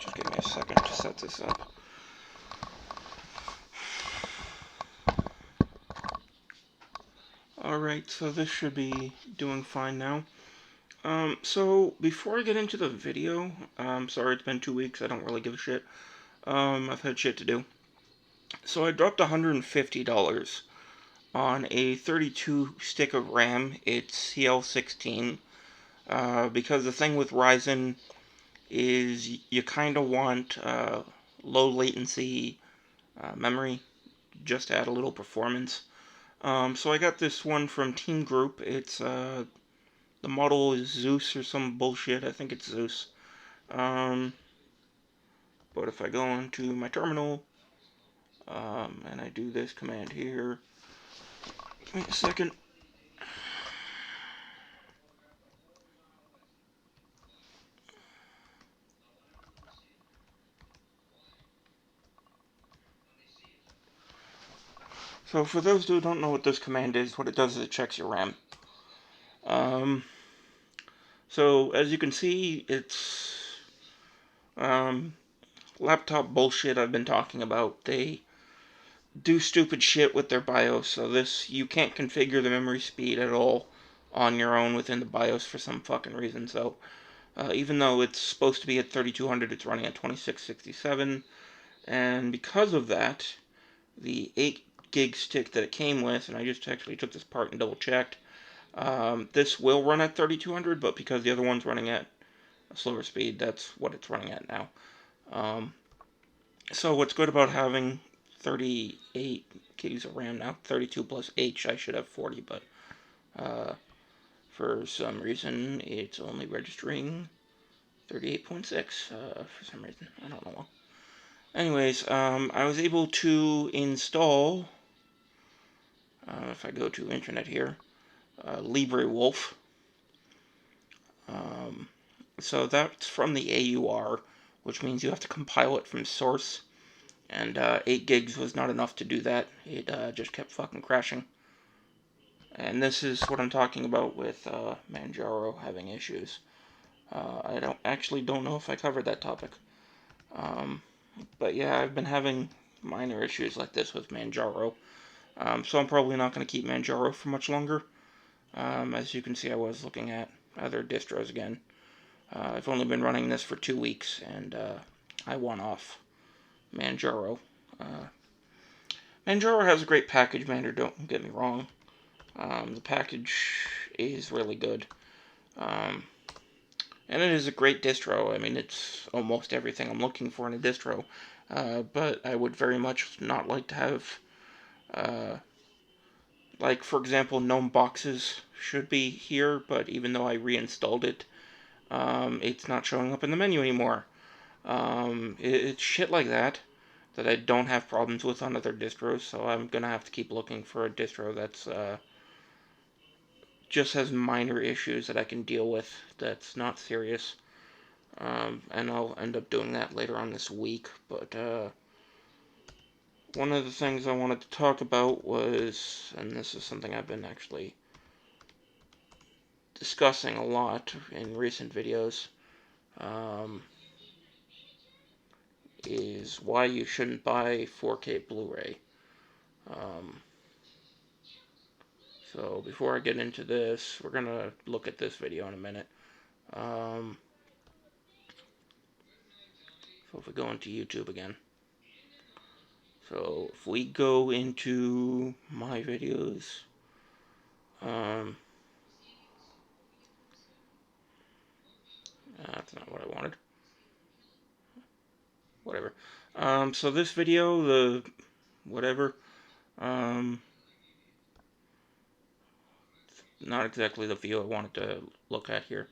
Just give me a second to set this up. Alright, so this should be doing fine now. So before I get into the video, sorry it's been 2 weeks, I don't really give a shit. I've had shit to do. So I dropped $150 on a 32 stick of RAM. It's CL16. Because the thing with Ryzen is you kind of want low latency memory just to add a little performance. So I got this one from Team Group. It's the model is Zeus or some bullshit. I think it's Zeus. But if I go into my terminal and I do this command here, give me a second. So for those who don't know what this command is, what it does is it checks your RAM. So as you can see, it's laptop bullshit I've been talking about. They do stupid shit with their BIOS, so you can't configure the memory speed at all on your own within the BIOS for some fucking reason. So even though it's supposed to be at 3200, it's running at 2667, and because of that, the 8 gig stick that it came with, and I just actually took this apart and double checked, this will run at 3200, but because the other one's running at a slower speed, that's what it's running at now. So what's good about having 38 gigs of RAM now, 32 plus H, I should have 40, but for some reason it's only registering 38.6 for some reason. I don't know why. Anyways, I was able to install, if I go to internet here, bluray. So that's from the AUR, which means you have to compile it from source, and 8 gigs was not enough to do that. It just kept fucking crashing. And this is what I'm talking about with Manjaro having issues. I don't know if I covered that topic. But yeah, I've been having minor issues like this with Manjaro. So I'm probably not going to keep Manjaro for much longer. As you can see, I was looking at other distros again. I've only been running this for 2 weeks, and I want off Manjaro. Manjaro has a great package manager, don't get me wrong. The package is really good. And it is a great distro. I mean, it's almost everything I'm looking for in a distro. But I would very much not like to have, like, for example, GNOME boxes should be here, but even though I reinstalled it, it's not showing up in the menu anymore. It's shit like that I don't have problems with on other distros, so I'm gonna have to keep looking for a distro that's just has minor issues that I can deal with, that's not serious. And I'll end up doing that later on this week. But one of the things I wanted to talk about was, and this is something I've been actually discussing a lot in recent videos, is why you shouldn't buy 4K Blu-ray. So before I get into this, we're going to look at this video in a minute. So if we go into YouTube again. So if we go into my videos, that's not what I wanted. Whatever. So this video, not exactly the view I wanted to look at here.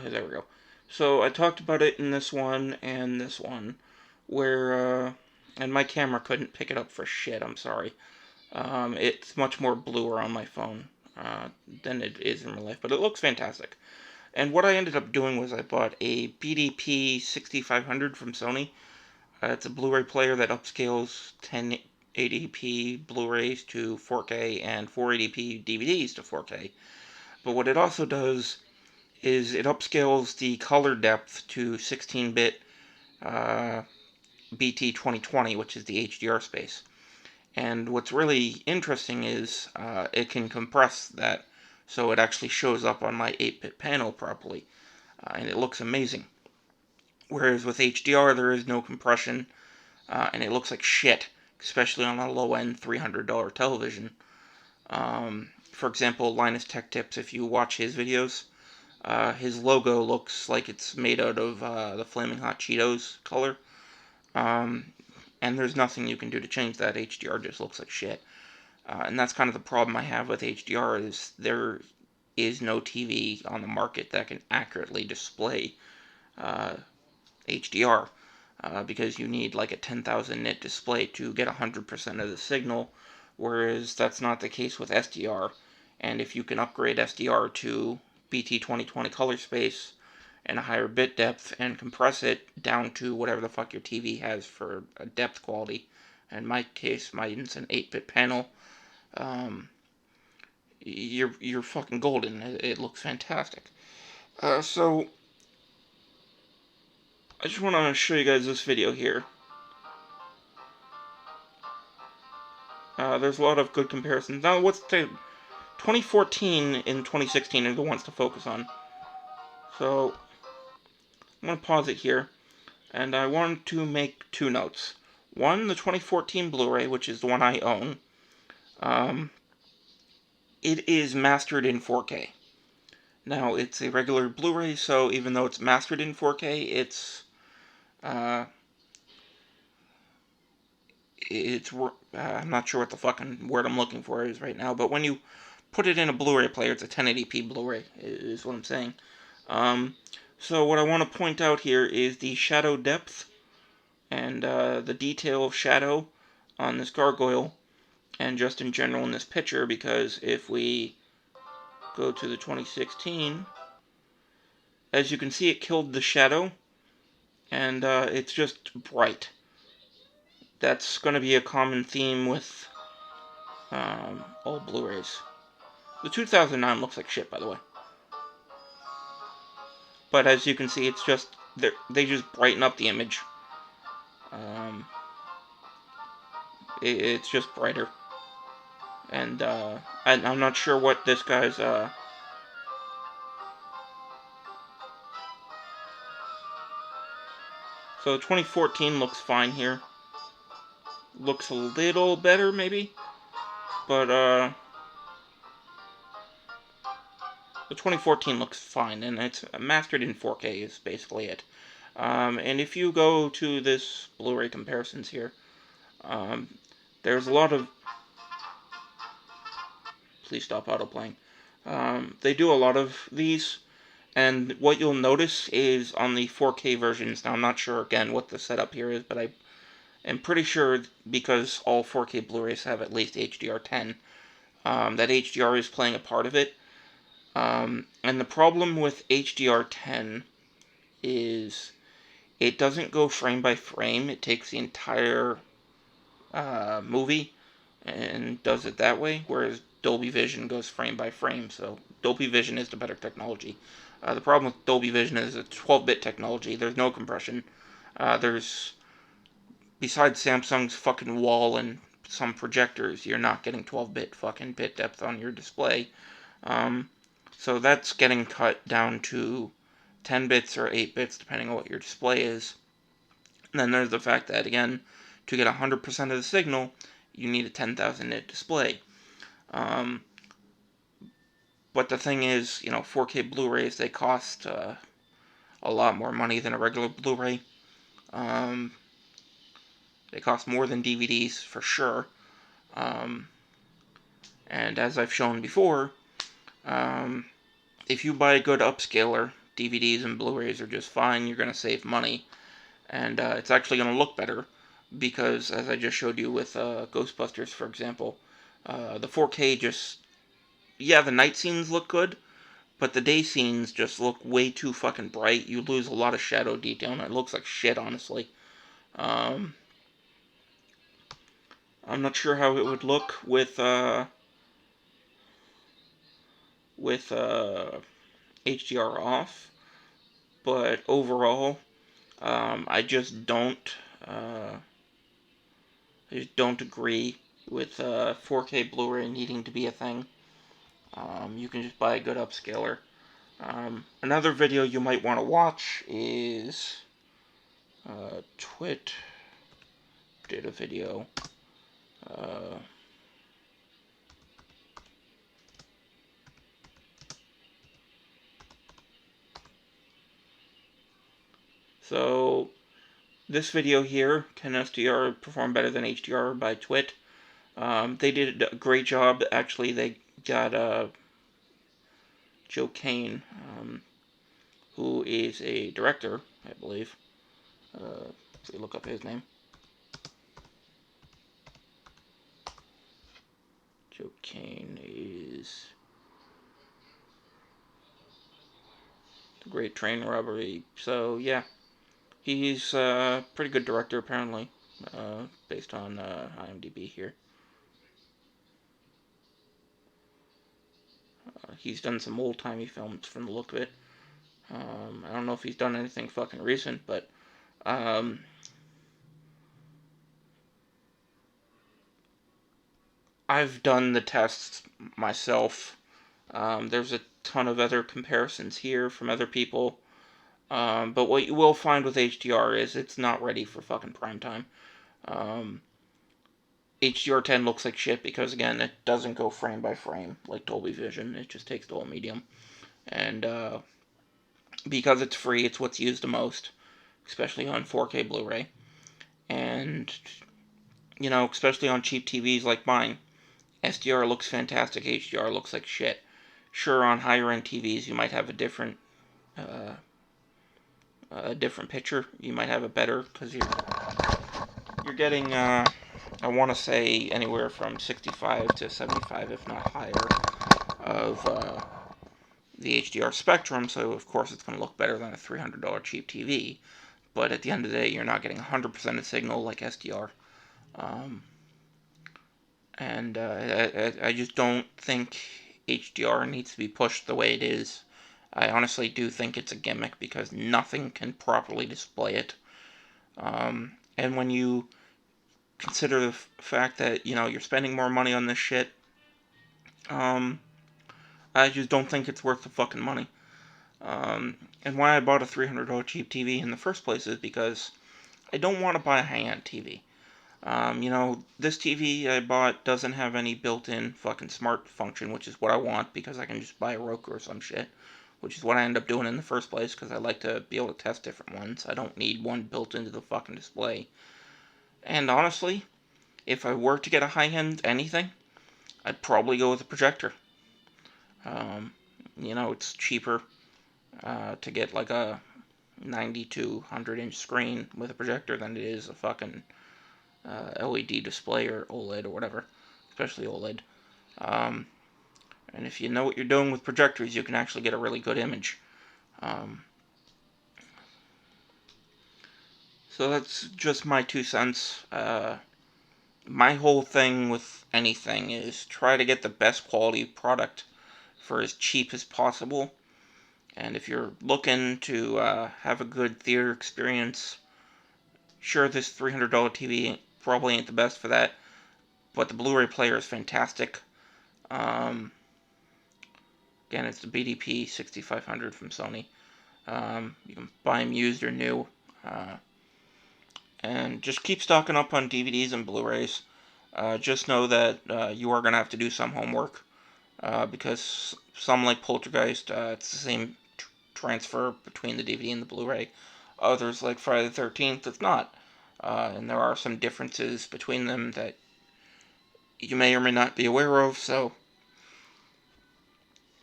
There we go. So I talked about it in this one and this one, where, and my camera couldn't pick it up for shit, I'm sorry. It's much more bluer on my phone than it is in real life, but it looks fantastic. And what I ended up doing was I bought a BDP 6500 from Sony. It's a Blu-ray player that upscales 480p Blu-rays to 4K and 480p DVDs to 4K. But what it also does is it upscales the color depth to 16-bit BT 2020, which is the HDR space. And what's really interesting is it can compress that so it actually shows up on my 8-bit panel properly, and it looks amazing. Whereas with HDR there is no compression, and it looks like shit, especially on a low-end $300 television. For example, Linus Tech Tips, if you watch his videos, his logo looks like it's made out of the Flaming Hot Cheetos color. And there's nothing you can do to change that. HDR just looks like shit. And that's kind of the problem I have with HDR, is there is no TV on the market that can accurately display HDR. Because you need like a 10,000 nit display to get 100% of the signal, whereas that's not the case with SDR. And if you can upgrade SDR to BT 2020 color space and a higher bit depth and compress it down to whatever the fuck your TV has for a depth quality. In my case, mine's an 8-bit panel. You're fucking golden. It looks fantastic. So I just want to show you guys this video here. There's a lot of good comparisons. Now, what's the 2014 and 2016 are the ones to focus on. So I'm going to pause it here, and I want to make two notes. One, the 2014 Blu-ray, which is the one I own, it is mastered in 4K. Now, it's a regular Blu-ray, so even though it's mastered in 4K, it's I'm not sure what the fucking word I'm looking for is right now, but when you put it in a Blu-ray player, it's a 1080p Blu-ray, is what I'm saying. So what I want to point out here is the shadow depth and the detail of shadow on this gargoyle, and just in general in this picture, because if we go to the 2016, as you can see, it killed the shadow, and it's just bright. That's going to be a common theme with all Blu-rays. The 2009 looks like shit, by the way. But as you can see, it's just, they just brighten up the image. It's just brighter. And I'm not sure what this guy's... So the 2014 looks fine here. Looks a little better, maybe. But, the 2014 looks fine, and it's mastered in 4K is basically it. And if you go to this Blu-ray comparisons here, there's a lot of... Please stop autoplaying. They do a lot of these, and what you'll notice is on the 4K versions, now I'm not sure again what the setup here is, but I am pretty sure, because all 4K Blu-rays have at least HDR10, that HDR is playing a part of it. And the problem with HDR10 is it doesn't go frame by frame. It takes the entire movie and does it that way, whereas Dolby Vision goes frame by frame. So Dolby Vision is the better technology. The problem with Dolby Vision is it's 12-bit technology. There's no compression. There's, besides Samsung's fucking wall and some projectors, you're not getting 12-bit fucking bit depth on your display. So that's getting cut down to 10 bits or 8 bits, depending on what your display is. And then there's the fact that, again, to get 100% of the signal, you need a 10,000 nit display. But the thing is, 4K Blu-rays, they cost a lot more money than a regular Blu-ray. They cost more than DVDs, for sure. And as I've shown before, if you buy a good upscaler, DVDs and Blu-rays are just fine. You're going to save money. And it's actually going to look better, because, as I just showed you with Ghostbusters, for example, the 4K just... Yeah, the night scenes look good, but the day scenes just look way too fucking bright. You lose a lot of shadow detail, and it looks like shit, honestly. I'm not sure how it would look with HDR off, but overall, I just don't uh, agree with 4K Blu-ray needing to be a thing. You can just buy a good upscaler. Another video you might want to watch is Twit did a video. Uh, so this video here, can SDR perform better than HDR by Twit? They did a great job. Actually, they got Joe Kane, who is a director, I believe. If we look up his name. Joe Kane is The Great Train Robbery. So, yeah. He's a pretty good director, apparently, based on IMDb here. He's done some old-timey films from the look of it. I don't know if he's done anything fucking recent, but I've done the tests myself. There's a ton of other comparisons here from other people. But what you will find with HDR is it's not ready for fucking prime time. HDR10 looks like shit because, again, it doesn't go frame by frame like Dolby Vision. It just takes the whole medium. And because it's free, it's what's used the most, especially on 4K Blu-ray. And, you know, especially on cheap TVs like mine, SDR looks fantastic, HDR looks like shit. Sure, on higher-end TVs, you might have a different picture. You might have it better because you're getting, I want to say, anywhere from 65 to 75, if not higher, of the HDR spectrum. So of course it's going to look better than a $300 cheap TV. But at the end of the day, you're not getting 100% of signal like SDR. And I just don't think HDR needs to be pushed the way it is. I honestly do think it's a gimmick because nothing can properly display it. And when you consider the fact that, you know, you're spending more money on this shit, I just don't think it's worth the fucking money. And why I bought a $300 cheap TV in the first place is because I don't want to buy a high-end TV. You know, this TV I bought doesn't have any built-in fucking smart function, which is what I want because I can just buy a Roku or some shit, which is what I end up doing in the first place because I like to be able to test different ones. I don't need one built into the fucking display. And honestly, if I were to get a high-end anything, I'd probably go with a projector. You know, it's cheaper to get like a 90 to 100 inch screen with a projector than it is a fucking LED display or OLED or whatever, especially OLED. And if you know what you're doing with projectors, you can actually get a really good image. So that's just my 2 cents. My whole thing with anything is try to get the best quality product for as cheap as possible. And if you're looking to have a good theater experience, sure, this $300 TV probably ain't the best for that, but the Blu-ray player is fantastic. Again, it's the BDP 6500 from Sony. You can buy them used or new. And just keep stocking up on DVDs and Blu-rays. Just know that you are going to have to do some homework. Because some, like Poltergeist, it's the same transfer between the DVD and the Blu-ray. Others, like Friday the 13th, it's not. And there are some differences between them that you may or may not be aware of, so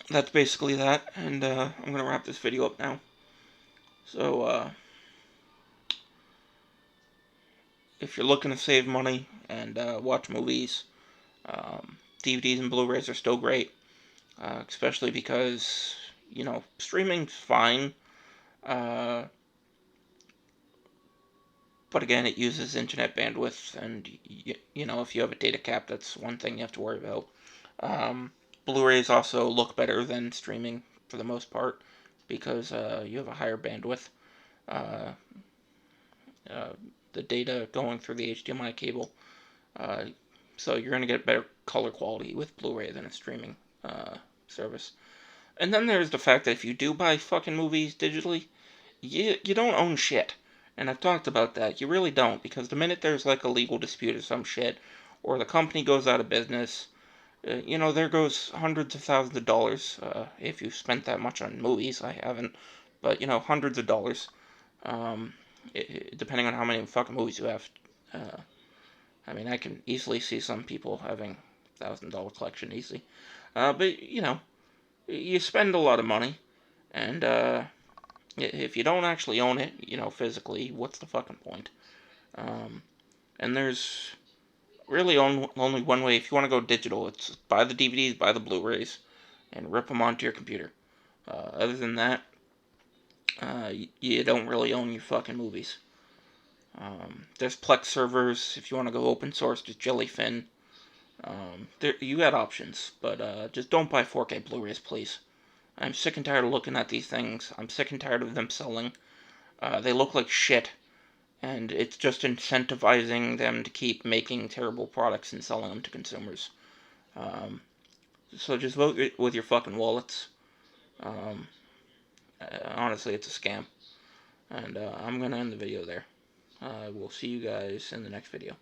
that's basically that, and I'm going to wrap this video up now. So, if you're looking to save money and watch movies, DVDs and Blu-rays are still great, especially because, you know, streaming's fine, But again, it uses internet bandwidth, and you know, if you have a data cap, that's one thing you have to worry about. Blu-rays also look better than streaming for the most part because you have a higher bandwidth. Uh, uh, the data going through the HDMI cable, uh, so you're going to get better color quality with Blu-ray than a streaming service. And then there's the fact that if you do buy fucking movies digitally, you don't own shit. And I've talked about that. You really don't, because the minute there's like a legal dispute or some shit, or the company goes out of business, you know, there goes hundreds of thousands of dollars. If you spent that much on movies, I haven't, but you know, hundreds of dollars. Um, Depending on how many fucking movies you have. Uh, I mean, I can easily see some people having $1,000 collection easily. But you know, you spend a lot of money, and if you don't actually own it, you know, physically, what's the fucking point? Um, and there's really only one way. If you want to go digital, it's buy the DVDs, buy the Blu-rays, and rip them onto your computer. Other than that, you don't really own your fucking movies. There's Plex servers if you want to go open source, just Jellyfin. You got options, but just don't buy 4K Blu-rays, please. I'm sick and tired of looking at these things. I'm sick and tired of them selling. They look like shit, and it's just incentivizing them to keep making terrible products and selling them to consumers. Um, so just vote with your fucking wallets. Um, Honestly, it's a scam. And I'm going to end the video there. We'll see you guys in the next video.